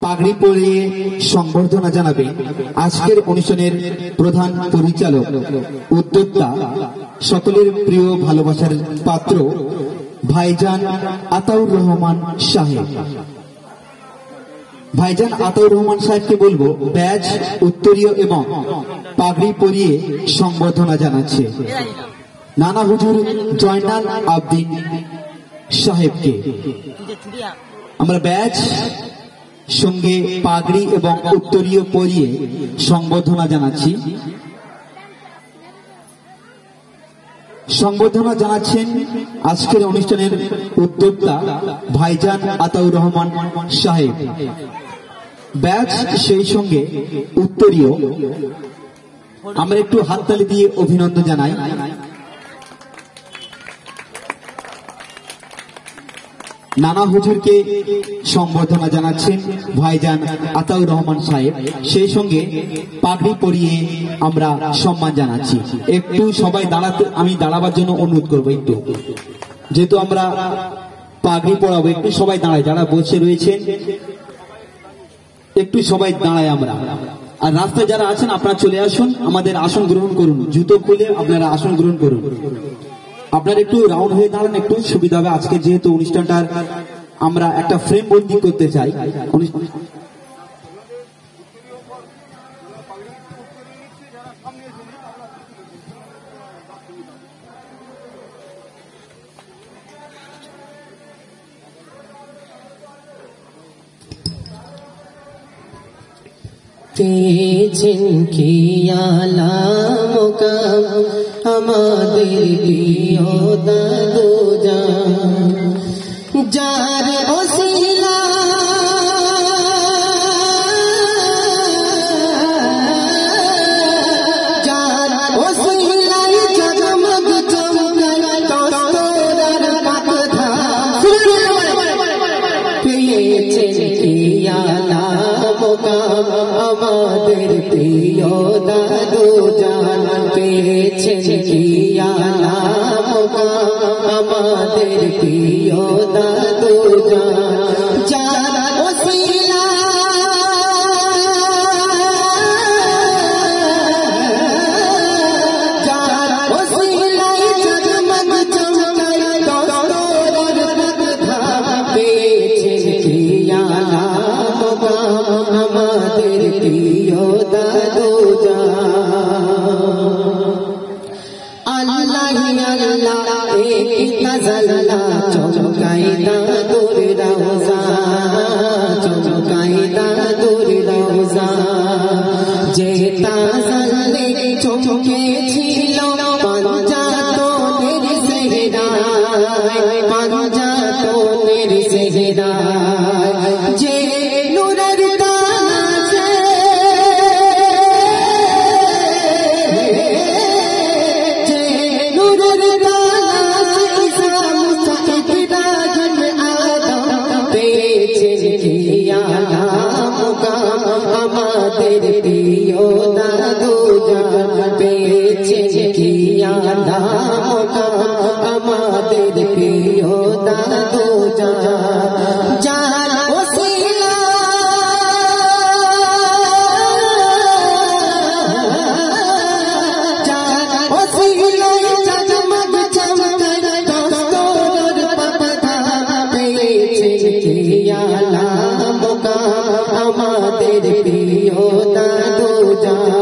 পাগড়ি পরিয়ে সংবর্ধনা জানাবে আজকের অনুষ্ঠানের প্রধান পরিচালক, উদ্যোক্তা, সকলের প্রিয় ভালোবাসার পাত্র ভাইজান আতাউর রহমান সাহেব। ভাইজান আতাউর রহমান সাহেবকে বলবো ব্যাজ, উত্তরীয় এবং পাগড়ি পরিয়ে সংবর্ধনা জানাচ্ছে নানা হুজুর জয়নাল আবদিন সাহেবকে। আমরা ব্যাজ সঙ্গে পাগড়ি এবং উত্তরীয় পরিয়ে সংবর্ধনা জানাচ্ছি। সংবর্ধনা জানাচ্ছেন আজকের অনুষ্ঠানের উদ্যোক্তা ভাইজান আতাউর রহমান সাহেব। ব্যাজ সেই সঙ্গে উত্তরীয় আমরা একটু হাততালি দিয়ে অভিনন্দন জানাই। নানা হুজুরকে সম্বর্ধনা জানাচ্ছেন ভাইজান আতাউর রহমান সাহেব, সেই সঙ্গে পাগড়ি পরিয়ে আমরা সম্মান জানাচ্ছি। একটু সবাই দাঁড়াতে, আমি দাঁড়াবার জন্য অনুরোধ করবো, একটু যেহেতু আমরা পাগড়ি পরাবো, একটু সবাই দাঁড়ায়, যারা বসে রয়েছেন একটু সবাই দাঁড়ায় আমরা। আর রাস্তায় যারা আছেন আপনারা চলে আসুন, আমাদের আসন গ্রহণ করুন, জুতো খুলে আপনারা আসন গ্রহণ করুন। আপনারা একটু রাউন্ড হয়ে দাঁড়ান, একটু সুবিধা হবে। আজকে যেহেতু অনুষ্ঠানটার আমরা একটা ফ্রেম বন্দি করতে চাই, পেয়েছেন কি আলা মুকাম আমাদের প্রিয় দাদু জান, যার ওসিলা যার ওসিলায় জগমগ চমকায় তোরার পাকধা। পেয়েছেন কি আলা মুকাম আমাদের প্রিয় দাদু জান, পেয়েছেন কি আলা মুকাম আমাদের প্রিয় দাদু জান, যার ওসিলা যার ওসিলায় জগমগ চমকায় তোরার পাকধা। পেয়েছেন কি আলা মুকাম আমাদের প্রিয় দাদু জান। আল্লাহ আল্লাহ এক তাজাল্লা চমকাই দাদুর রওজা, চমকাই দাদুর রওজা। যে তাজাল্লে চমকেছিল পাঞ্জাতনের সেহরায়, পাঞ্জাতনের সেহরায়। যে নূরের তাজে যে নূরের তাজে ঈসা মুসা ইব্রাহিম আদম। পেয়েছেন কি আলা মুকাম আমাদের প্রিয় দাদু জান, পেয়েছেন কি আলা মুকাম আমাদের প্রিয় দাদু জান, যার ওসিলা যার ওসিলায় জগমগ চমকায় তোরার পাকধা। পেয়েছেন কি আলা মুকাম আমাদের প্রিয় দাদু জান।